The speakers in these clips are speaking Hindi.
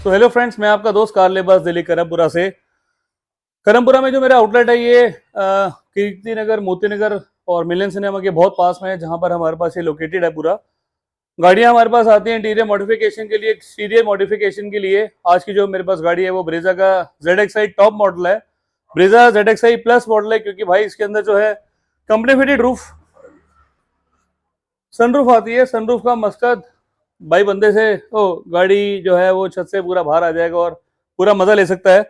तो हेलो फ्रेंड्स, मैं आपका दोस्त कार लेबास दिल्ली करमपुरा से। करमपुरा में जो मेरा आउटलेट है ये कीर्ति नगर, मोती नगर और मिलन सिनेमा के बहुत पास में है, जहां पर हमारे पास ये लोकेटेड है। पूरा गाड़ियां हमारे पास आती हैं इंटीरियर मॉडिफिकेशन के लिए, एक्सटीरियर मॉडिफिकेशन के लिए। आज की जो मेरे पास गाड़ी है वो ब्रेजा का ZXi टॉप मॉडल है, ब्रेजा ZXi प्लस मॉडल है, क्योंकि भाई इसके अंदर जो है कंपनी फिटेड रूफ सनरूफ आती है। सनरूफ का मकसद भाई बंदे से गाड़ी जो है वो छत से पूरा बाहर आ जाएगा और पूरा मजा ले सकता है।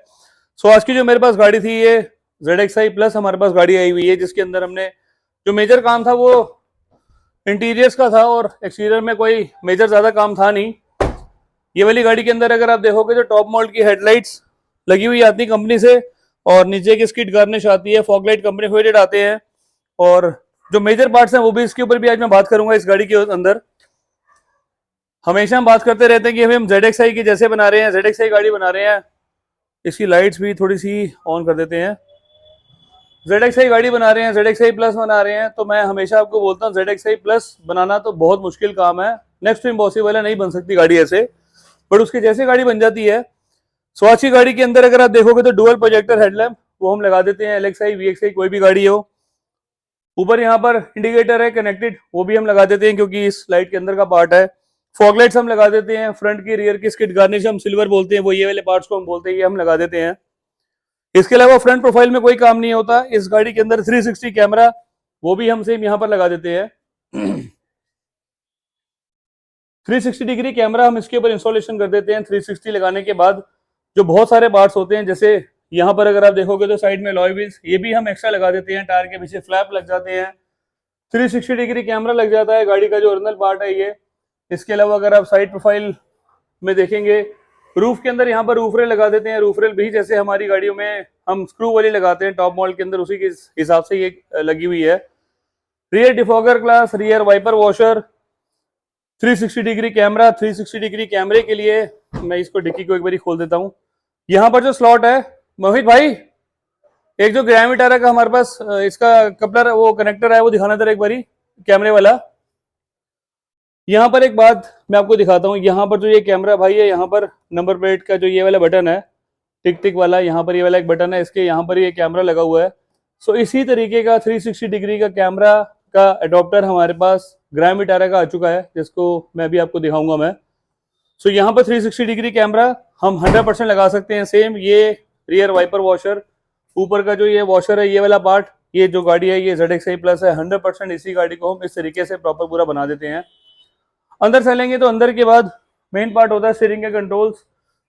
सो आज की जो मेरे पास गाड़ी थी ये ZXi प्लस हमारे पास गाड़ी आई हुई है, जिसके अंदर हमने जो मेजर काम था वो इंटीरियर्स का था और एक्सटीरियर में कोई मेजर ज्यादा काम था नहीं। ये वाली गाड़ी के अंदर अगर आप देखोगे तो टॉप मॉडल की हेडलाइट्स लगी हुई आती कंपनी से, और नीचे की स्किड गार्निश आती है, फॉगलाइट कंपनी फिटेड आते हैं, और जो मेजर पार्ट्स हैं वो भी इसके ऊपर भी आज मैं बात करूंगा। इस गाड़ी के अंदर हमेशा हम बात करते रहते हैं कि हम ZXi की जैसे बना रहे हैं, ZXi गाड़ी बना रहे हैं। इसकी लाइट्स भी थोड़ी सी ऑन कर देते हैं। ZXi गाड़ी बना रहे हैं, ZXi प्लस बना रहे हैं, तो मैं हमेशा आपको बोलता हूँ ZXi प्लस बनाना तो बहुत मुश्किल काम है, नेक्स्ट टू इम्पॉसिबल है, नहीं बन सकती गाड़ी ऐसे, बट उसके जैसे गाड़ी बन जाती है। स्वाच की गाड़ी के अंदर अगर आप देखोगे तो डुअल प्रोजेक्टर हेडलैम्प वो हम लगा देते हैं, LXi VXi कोई भी गाड़ी हो। ऊपर यहाँ पर इंडिकेटर है कनेक्टेड, वो भी हम लगा देते हैं क्योंकि इस लाइट के अंदर का पार्ट है। फॉगलाइट्स हम लगा देते हैं, फ्रंट की रियर की स्किड गार्निश हम सिल्वर बोलते हैं, वो ये वाले पार्ट्स को हम बोलते हैं, ये हम लगा देते हैं। इसके अलावा फ्रंट प्रोफाइल में कोई काम नहीं होता। इस गाड़ी के अंदर 360 कैमरा वो भी हम सेम यहाँ पर लगा देते हैं। 360 डिग्री कैमरा हम इसके ऊपर इंस्टॉलेशन कर देते हैं। 360 लगाने के बाद जो बहुत सारे पार्ट्स होते हैं, जैसे यहाँ पर अगर आप देखोगे तो साइड में लॉय व्हील्स ये भी हम एक्स्ट्रा लगा देते हैं, टायर के पीछे फ्लैप लग जाते हैं, 360 डिग्री कैमरा लग जाता है, गाड़ी का जो ओरिजिनल पार्ट है ये। इसके अलावा अगर आप साइड प्रोफाइल में देखेंगे, रूफ के अंदर यहाँ पर रूफ रेल लगा देते हैं। रूफ रेल भी जैसे हमारी गाड़ियों में हम स्क्रू वाली लगाते हैं टॉप मॉडल के अंदर, उसी के हिसाब से ये लगी हुई है। Rear defogger glass, rear wiper washer, 360 degree camera. 360 degree कैमरे के लिए मैं इसको डिक्की को एक बार खोल देता हूँ। यहाँ पर जो स्लॉट है मोहित भाई, एक जो ग्रामीटारा का हमारे पास इसका कपलर वो कनेक्टर है वो दिखाना था एक बारी, कैमरे वाला। यहाँ पर एक बात मैं आपको दिखाता हूँ, यहाँ पर जो ये कैमरा भाई है, यहाँ पर नंबर प्लेट का जो ये वाला बटन है टिक टिक वाला, यहाँ पर ये वाला एक बटन है, इसके यहाँ पर ये कैमरा लगा हुआ है। सो इसी तरीके का 360 डिग्री का कैमरा का अडोप्टर हमारे पास ग्रामीटारा का आ चुका है, जिसको मैं भी आपको दिखाऊंगा मैं। सो यहाँ पर 360 डिग्री कैमरा हम 100% लगा सकते हैं। सेम ये रियर वाइपर वॉशर, ऊपर का जो ये वॉशर है ये वाला पार्ट, ये जो गाड़ी है ये ZXi प्लस है, 100% इसी गाड़ी को हम इस तरीके से प्रॉपर पूरा बना देते हैं। अंदर चलेंगे तो अंदर के बाद मेन पार्ट होता है स्टीयरिंग के कंट्रोल्स,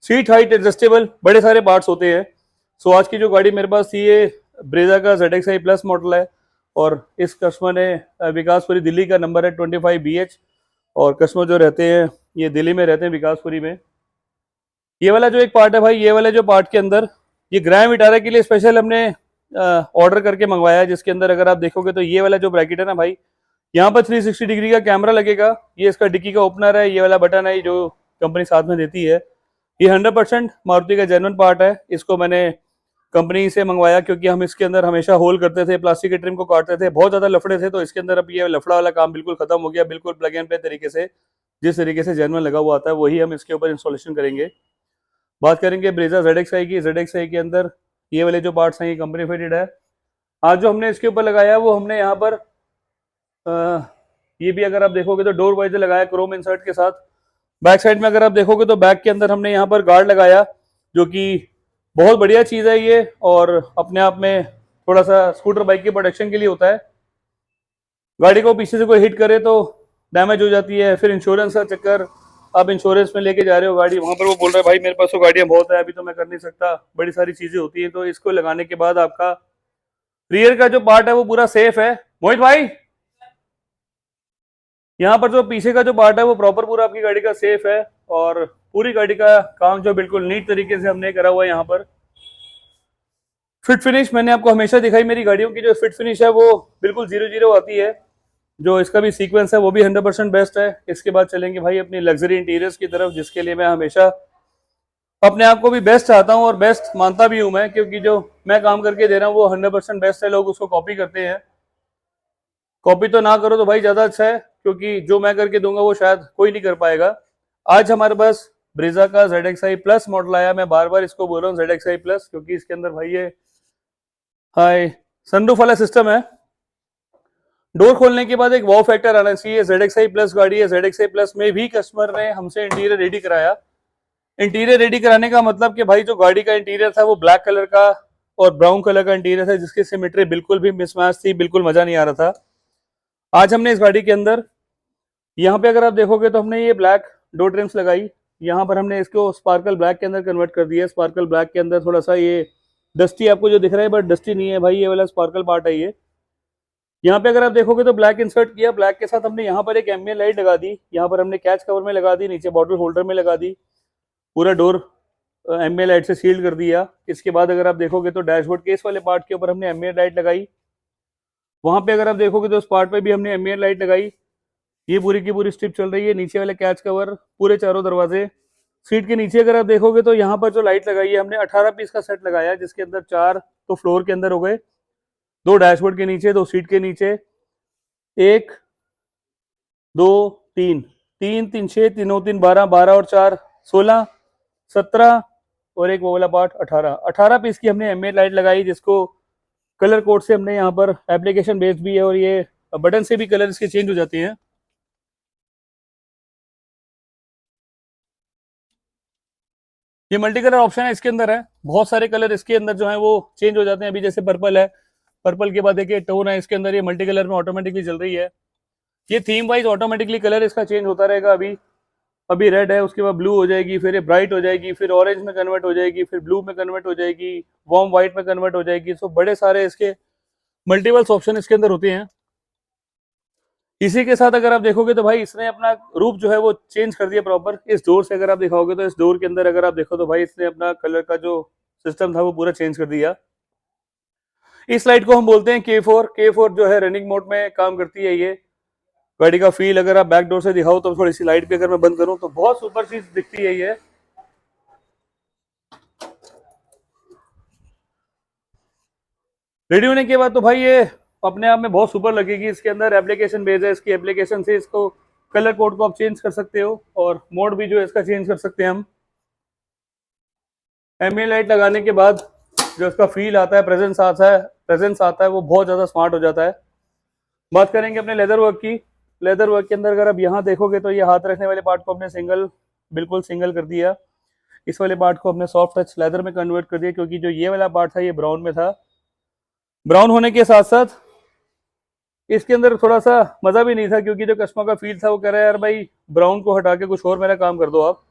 सीट हाइट एडजस्टेबल, बड़े सारे पार्ट्स होते हैं। सो आज की जो गाड़ी मेरे पास थी ये ब्रेजा का ZXi प्लस मॉडल है, और इस कस्टमर ने विकासपुरी दिल्ली का नंबर है 25BH, और कस्टमर जो रहते हैं ये दिल्ली में रहते हैं विकासपुरी में। ये वाला जो एक पार्ट है भाई, ये वाले जो पार्ट के अंदर ये ग्रामीटारा के लिए स्पेशल हमने ऑर्डर करके मंगवाया है, जिसके अंदर अगर आप देखोगे तो ये वाला जो ब्रैकेट है ना भाई, यहाँ पर 360 डिग्री का कैमरा लगेगा। ये इसका डिक्की का ओपनर है, ये वाला बटन है जो कंपनी साथ में देती है। ये 100% मारुति का जेन्युइन पार्ट है। इसको मैंने कंपनी से मंगवाया क्योंकि हम इसके अंदर हमेशा होल करते थे, प्लास्टिक के ट्रिम को काटते थे, बहुत ज्यादा लफड़े थे, तो इसके अंदर अब ये लफड़ा वाला काम बिल्कुल खत्म हो गया। बिल्कुल प्लग एंड प्ले तरीके से जिस तरीके से जेन्युइन लगा हुआ आता है वही हम इसके ऊपर इंस्टॉलेशन करेंगे। बात करेंगे ब्रेजा ZXi की। ZXi के अंदर ये वाले जो पार्ट्स हैं ये कंपनी फिटेड है। आज जो हमने इसके ऊपर लगाया है वो हमने यहाँ पर ये भी अगर आप देखोगे तो डोर वाइजर लगाया क्रोम इंसर्ट के साथ। बैक साइड में अगर आप देखोगे तो बैक के अंदर हमने यहाँ पर गार्ड लगाया, जो कि बहुत बढ़िया चीज़ है ये, और अपने आप में थोड़ा सा स्कूटर बाइक की प्रोटेक्शन के लिए होता है। गाड़ी को पीछे से कोई हिट करे तो डैमेज हो जाती है, फिर इंश्योरेंस का चक्कर, आप इंश्योरेंस में लेके जा रहे हो गाड़ी, वहां पर वो बोल रहा है भाई मेरे पास तो गाड़ियां बहुत है, अभी तो मैं कर नहीं सकता, बड़ी सारी चीजें होती हैं। तो इसको लगाने के बाद आपका रियर का जो पार्ट है वो पूरा सेफ है। मोहित भाई, यहाँ पर जो पीछे का जो पार्ट है वो प्रॉपर पूरा आपकी गाड़ी का सेफ है, और पूरी गाड़ी का काम जो बिल्कुल नीट तरीके से हमने करा हुआ है। यहाँ पर फिट फिनिश मैंने आपको हमेशा दिखाई, मेरी गाड़ियों की जो फिट फिनिश है वो बिल्कुल 0-0 आती है। जो इसका भी सीक्वेंस है वो भी 100% बेस्ट है। इसके बाद चलेंगे भाई अपनी लग्जरी इंटीरियर्स की तरफ, जिसके लिए मैं हमेशा अपने आप को भी बेस्ट चाहता हूं और बेस्ट मानता भी हूं मैं, क्योंकि जो मैं काम करके दे रहा हूं वो 100% बेस्ट है। लोग उसको कॉपी करते हैं, कॉपी तो ना करो तो भाई ज्यादा अच्छा है, क्योंकि जो मैं करके दूंगा वो शायद कोई नहीं कर पाएगा। आज हमारे पास ब्रेजा का ZXi प्लस मॉडल आया। मैं बार बार इसको बोल रहा हूँ ZXi प्लस, क्योंकि इसके अंदर भाई ये हाई सनरूफ वाला सिस्टम है। डोर खोलने के बाद एक वाव फैक्टर आना चाहिए। ZXi प्लस गाड़ी है, ZXi प्लस में भी कस्टमर ने हमसे इंटीरियर रेडी कराया। इंटीरियर रेडी कराने का मतलब कि भाई जो गाड़ी का इंटीरियर था वो ब्लैक कलर का और ब्राउन कलर का इंटीरियर था, जिसकी सिमेट्री बिल्कुल भी मिसमैच थी, बिल्कुल मजा नहीं आ रहा था। आज हमने इस गाड़ी के अंदर यहाँ पे अगर आप देखोगे तो हमने ये ब्लैक डोर ट्रिम्स लगाई। यहाँ पर हमने इसको स्पार्कल ब्लैक के अंदर कन्वर्ट कर दिया। स्पार्कल ब्लैक के अंदर थोड़ा सा ये डस्टी आपको जो दिख रहा है, बट डस्टी नहीं है भाई, ये वाला स्पार्कल पार्ट है ये। यहाँ पे अगर आप देखोगे तो ब्लैक इंसर्ट किया। ब्लैक के साथ हमने यहाँ पर एक एम्बिएंट लाइट लगा दी। यहाँ पर हमने कैच कवर में लगा दी, नीचे बॉटल होल्डर में लगा दी। पूरा डोर एम्बिएंट लाइट से सील कर दिया। इसके बाद अगर आप देखोगे तो डैशबोर्ड केस वाले पार्ट के ऊपर हमने एम्बिएंट लाइट लगाई। वहां पे अगर आप देखोगे तो उस पार्ट पे भी हमने एम्बिएंट लाइट लगाई। ये पूरी की पूरी स्ट्रिप चल रही है। नीचे वाले कैच कवर, पूरे चारों दरवाजे, सीट के नीचे अगर आप देखोगे तो यहाँ पर जो लाइट लगाई है हमने 18 पीस का सेट लगाया है, जिसके अंदर 4 तो फ्लोर के अंदर हो गए, 2 डैशबोर्ड के नीचे, 2 सीट के नीचे, 1 2 3 3 3 6 3 3 12 12 और 4 16 17 और एक वो वाला पार्ट 18 पीस की हमने एम्बिएंट लाइट लगाई, जिसको कलर कोड से हमने यहाँ पर एप्लीकेशन बेस्ड भी है और ये बटन से भी कलर इसके चेंज हो जाते हैं। ये मल्टी कलर ऑप्शन है इसके अंदर है। बहुत सारे कलर इसके अंदर जो है वो चेंज हो जाते हैं। अभी जैसे पर्पल है, पर्पल के बाद देखिए टोन है इसके अंदर, ये मल्टी कलर में ऑटोमेटिकली चल रही है। ये थीम वाइज ऑटोमेटिकली कलर इसका चेंज होता रहेगा। अभी रेड है, उसके बाद ब्लू हो जाएगी, फिर ये ब्राइट हो जाएगी, फिर ऑरेंज में कन्वर्ट हो जाएगी, फिर ब्लू में कन्वर्ट हो जाएगी, वार्म व्हाइट में कन्वर्ट हो जाएगी। सो बड़े सारे इसके मल्टीपल्स ऑप्शन इसके अंदर होते हैं। इसी के साथ अगर आप देखोगे तो भाई इसने अपना रूप जो है वो चेंज कर दिया प्रॉपर। इस डोर से अगर आप दिखाओगे तो इस डोर के अंदर अगर आप देखो तो भाई इसने अपना कलर का जो सिस्टम था वो पूरा चेंज कर दिया। इस लाइट को हम बोलते हैं K4 जो है रनिंग मोड में काम करती है। ये गाड़ी का फील अगर आप बैक डोर से दिखाओ तो थोड़ी सी लाइट भी अगर मैं बंद करूं तो बहुत सुपर चीज दिखती है ये। रेडी होने के बाद तो भाई ये अपने आप में बहुत सुपर लगेगी। इसके अंदर एप्लीकेशन बेस है, इसकी एप्लीकेशन से इसको कलर कोड को आप चेंज कर सकते हो और मोड भी जो है इसका चेंज कर सकते हैं हम। एम्बिएंट लाइट लगाने के बाद जो इसका फील आता है, प्रेजेंस आता है वो बहुत ज़्यादा स्मार्ट हो जाता है। बात करेंगे अपने लेदर वर्क की। लेदर वर्क के अंदर अगर आप यहाँ देखोगे तो ये हाथ रखने वाले पार्ट को हमने बिल्कुल सिंगल कर दिया। इस वाले पार्ट को हमने सॉफ्ट टच लेदर में कन्वर्ट कर दिया, क्योंकि जो ये वाला पार्ट था ये ब्राउन में था। ब्राउन होने के साथ साथ इसके अंदर थोड़ा सा मज़ा भी नहीं था, क्योंकि जो कस्टमर का फील था वो कह रहा है यार भाई ब्राउन को हटा के कुछ और मेरा काम कर दो आप।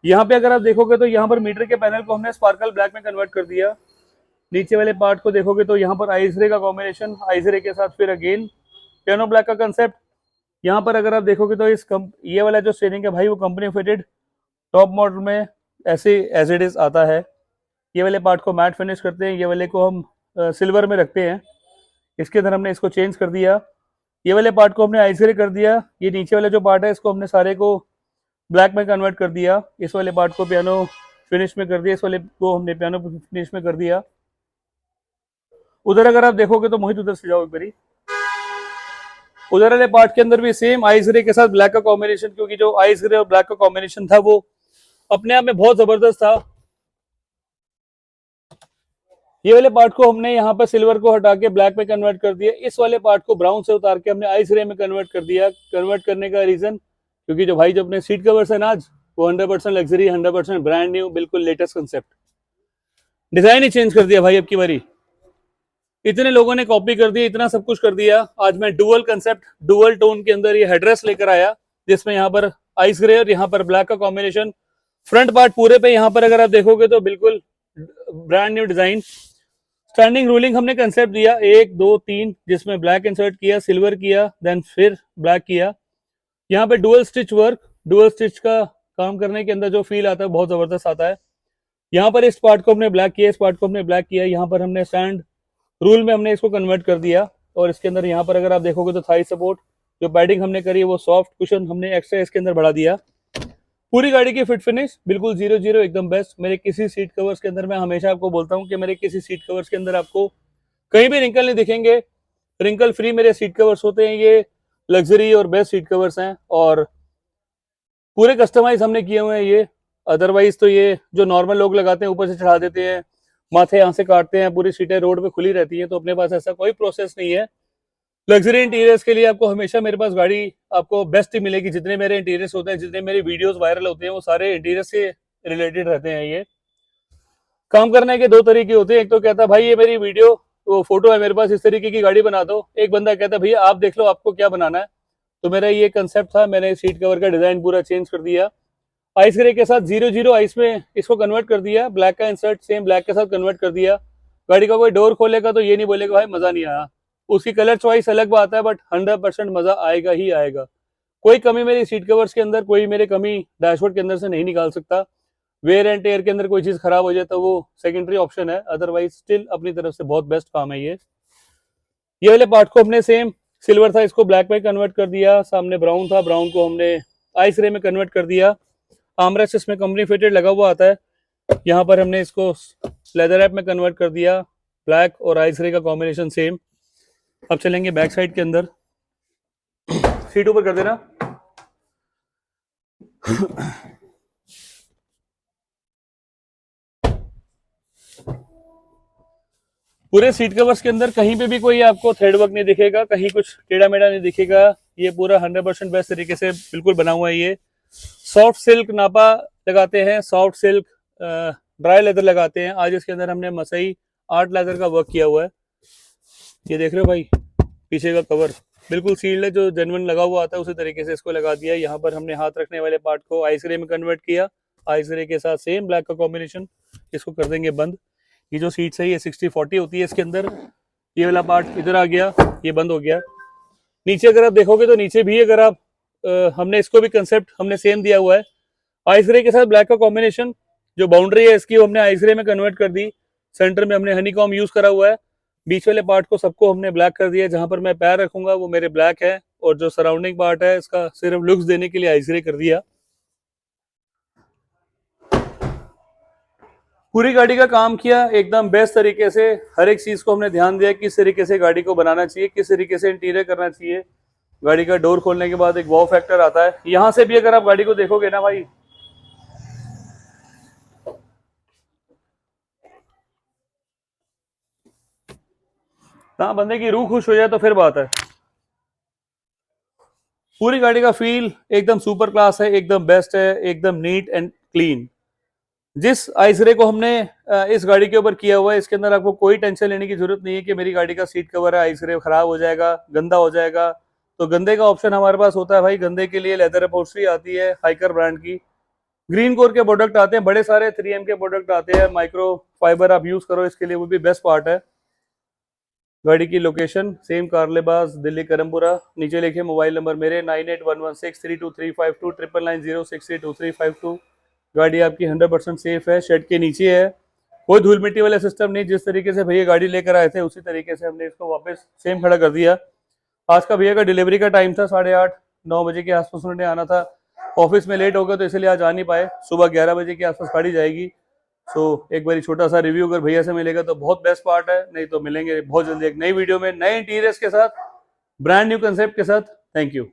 यहाँ पे अगर आप देखोगे तो यहाँ पर मीटर के पैनल को हमने स्पार्कल ब्लैक में कन्वर्ट कर दिया। नीचे वाले पार्ट को देखोगे तो यहाँ पर आइस रे का कॉम्बिनेशन, आइस रे के साथ फिर अगेन पियानो ब्लैक का कंसेप्ट। यहाँ पर अगर आप देखोगे तो ये वाला जो स्टीयरिंग है भाई वो कंपनी फिटेड टॉप मॉडल में ऐसे एज इट इज आता है। ये वाले पार्ट को मैट फिनिश करते हैं, ये वाले को हम सिल्वर में रखते हैं। इसके अंदर हमने इसको चेंज कर दिया। ये वाले पार्ट को हमने आइस ग्रे कर दिया। ये नीचे वाला जो पार्ट है इसको हमने सारे को ब्लैक में कन्वर्ट कर दिया। इस वाले पार्ट को पियानो फिनिश में कर दिया, इस वाले को हमने पियानो फिनिश में कर दिया। उधर अगर आप देखोगे तो मोहित उधर से जाओ एक बारी। उधर वाले पार्ट के अंदर भी सेम आइस ग्रे के साथ ब्लैक का कॉम्बिनेशन, क्योंकि जो आइस ग्रे और ब्लैक का कॉम्बिनेशन था वो अपने आप में बहुत जबरदस्त था। ये वाले पार्ट को हमने यहाँ पर सिल्वर को हटा के ब्लैक में कन्वर्ट कर दिया। इस वाले पार्ट को ब्राउन से उतार के हमने आइस ग्रे में कन्वर्ट कर दिया। कन्वर्ट करने का रीजन क्योंकि जो भाई जो अपने सीट कवर्स है ना आज वो 100% लग्जरी, 100% ब्रांड न्यू, बिल्कुल लेटेस्ट कंसेप्ट। डिजाइन ही चेंज कर दिया भाई अब की बारी। इतने लोगों ने कॉपी कर दिया, इतना सब कुछ कर दिया। आज मैं डुअल कंसेप्ट, डुअल टोन के अंदर ये हेडरेस्ट लेकर आया, जिसमें यहाँ पर आइस ग्रे और यहाँ पर ब्लैक का कॉम्बिनेशन। फ्रंट पार्ट पूरे पे यहाँ पर अगर आप देखोगे तो बिल्कुल brand new design. Standing ruling हमने कंसेप्ट दिया 1 2 3, जिसमें ब्लैक इंसर्ट किया, सिल्वर किया, देन फिर ब्लैक किया। यहाँ पे dual stitch work, dual stitch का काम करने के अंदर जो फील आता है बहुत जबरदस्त आता है। यहाँ पर इस पार्ट को हमने ब्लैक किया, इस पार्ट को हमने ब्लैक किया। यहाँ पर हमने स्टैंड रूल में हमने इसको कन्वर्ट कर दिया। और इसके अंदर यहाँ पर अगर आप देखोगे तो थाई सपोर्ट जो पैडिंग हमने करी है वो सॉफ्ट कुशन हमने एक्स्ट्रा इसके अंदर बढ़ा दिया। पूरी गाड़ी की फिट फिनिश बिल्कुल 0-0 एकदम बेस्ट। मेरे किसी सीट कवर्स के अंदर, मैं हमेशा आपको बोलता हूँ कि मेरे किसी सीट कवर्स के अंदर आपको कहीं भी रिंकल नहीं दिखेंगे। रिंकल फ्री मेरे सीट कवर्स होते हैं। ये लग्जरी और बेस्ट सीट कवर्स हैं और पूरे कस्टमाइज हमने किए हुए हैं। ये अदरवाइज तो ये जो नॉर्मल लोग लगाते हैं ऊपर से चढ़ा देते हैं, माथे यहाँ से काटते हैं, पूरी सीटें रोड पे खुली रहती हैं। तो अपने पास ऐसा कोई प्रोसेस नहीं है। लग्जरी इंटीरियर्स के लिए आपको हमेशा मेरे पास गाड़ी आपको बेस्ट ही मिलेगी। जितने मेरे इंटीरियर्स होते हैं, जितने मेरी वीडियोस वायरल होते हैं, वो सारे इंटीरियर से रिलेटेड रहते हैं। ये काम करने के दो तरीके होते हैं। एक तो कहता है भाई ये मेरी वीडियो वो फोटो है मेरे पास, इस तरीके की गाड़ी बना दो। एक बंदा कहता है भैया आप देख लो आपको क्या बनाना है। तो मेरा ये कंसेप्ट था, मैंने सीट कवर का डिजाइन पूरा चेंज कर दिया। आइस ग्रे के साथ 00 आइस में इसको कन्वर्ट कर दिया। ब्लैक का इंसर्ट सेम ब्लैक के साथ कन्वर्ट कर दिया। गाड़ी का कोई डोर खोलेगा तो ये नहीं बोलेगा भाई मजा नहीं आया। उसकी कलर चॉइस अलग बात है, बट 100% मजा आएगा ही आएगा। कोई कमी मेरी सीट कवर्स के अंदर, कोई मेरे कमी डैशबोर्ड के अंदर से नहीं निकाल सकता। वेयर एंड टेयर के अंदर कोई चीज खराब हो जाए तो वो सेकेंडरी ऑप्शन है, अदरवाइज स्टिल अपनी तरफ से बहुत बेस्ट काम है। ये वाले पार्ट को हमने सेम सिल्वर था, इसको ब्लैक में कन्वर्ट कर दिया। सामने ब्राउन था, ब्राउन को हमने आइस रे में कन्वर्ट कर दिया। आर्मरेस्ट इसमें कंपनी फिटेड लगा हुआ आता है। यहाँ पर हमने इसको लेदर रैप में कन्वर्ट कर दिया। ब्लैक और आइस रे का कॉम्बिनेशन सेम। अब चलेंगे बैक साइड के अंदर। सीट ऊपर कर देना। पूरे सीट कवर्स के अंदर कहीं पे भी कोई आपको थ्रेड वर्क नहीं दिखेगा, कहीं कुछ टेढ़ा मेढ़ा नहीं दिखेगा। ये पूरा 100% बेस्ट तरीके से बिल्कुल बना हुआ है। ये सॉफ्ट सिल्क नापा लगाते हैं, सॉफ्ट सिल्क ड्राई लेदर लगाते हैं। आज इसके अंदर हमने मसई आर्ट लेदर का वर्क किया हुआ है। ये देख रहे हो भाई, पीछे का कवर बिल्कुल सील्ड है, जो जेन्युइन लगा हुआ आता है उसी तरीके से इसको लगा दिया। यहाँ पर हमने हाथ रखने वाले पार्ट को आइस ग्रे में कन्वर्ट किया। आइस ग्रे के साथ सेम ब्लैक का कॉम्बिनेशन। इसको कर देंगे बंद। ये जो सीट्स है ये 60-40 होती है इसके अंदर। ये वाला पार्ट इधर आ गया, ये बंद हो गया। नीचे अगर आप देखोगे तो नीचे भी अगर आप हमने इसको भी कंसेप्ट हमने सेम दिया हुआ है। आइस ग्रे के साथ ब्लैक का कॉम्बिनेशन। जो बाउंड्री है इसकी हमने आइस ग्रे में कन्वर्ट कर दी। सेंटर में हमने हनीकॉम यूज करा हुआ है। बीच वाले पार्ट को सबको हमने ब्लैक कर दिया। जहां पर मैं पैर रखूंगा वो मेरे ब्लैक है, और जो सराउंडिंग पार्ट है इसका सिर्फ लुक्स देने के लिए आइस ग्रे कर दिया। पूरी गाड़ी का काम किया एकदम बेस्ट तरीके से। हर एक चीज को हमने ध्यान दिया किस तरीके से गाड़ी को बनाना चाहिए, किस तरीके से इंटीरियर करना चाहिए। गाड़ी का डोर खोलने के बाद एक वॉव फैक्टर आता है। यहां से भी अगर आप गाड़ी को देखोगे ना भाई, ना बंदे की रूह खुश हो जाए तो फिर बात है। पूरी गाड़ी का फील एकदम सुपर क्लास है, एकदम बेस्ट है, एकदम नीट एंड क्लीन। जिस आइस रे को हमने इस गाड़ी के ऊपर किया हुआ है, इसके अंदर आपको कोई टेंशन लेने की जरूरत नहीं है कि मेरी गाड़ी का सीट कवर है आइस रे खराब हो जाएगा, गंदा हो जाएगा। तो गंदे का ऑप्शन हमारे पास होता है भाई। गंदे के लिए लेदर अपहोल्स्ट्री आती है हाइकर ब्रांड की। ग्रीन कोर के प्रोडक्ट आते हैं, बड़े सारे 3M के प्रोडक्ट आते हैं। माइक्रो फाइबर आप यूज करो इसके लिए, वो भी बेस्ट पार्ट है। गाड़ी की लोकेशन सेम कारलेबाज दिल्ली करमपुरा। नीचे लिखे मोबाइल नंबर मेरे 9811632352 9990632352। गाड़ी आपकी 100% सेफ है, शेड के नीचे है। कोई धूल मिट्टी वाला सिस्टम नहीं। जिस तरीके से भैया गाड़ी लेकर आए थे उसी तरीके से हमने इसको वापस सेम खड़ा कर दिया। आज का भैया का डिलीवरी का टाइम था 8:30-9 बजे के आसपास उन्होंने आना था। ऑफिस में लेट हो गया तो इसलिए आज आ नहीं पाए। सुबह 11 बजे के आसपास गाड़ी जाएगी। सो एक बार छोटा सा रिव्यू अगर भैया से मिलेगा तो बहुत बेस्ट पार्ट है, नहीं तो मिलेंगे बहुत जल्दी एक नई वीडियो में नए इंटीरियर्स के साथ, ब्रांड न्यू कंसेप्ट के साथ। Thank you.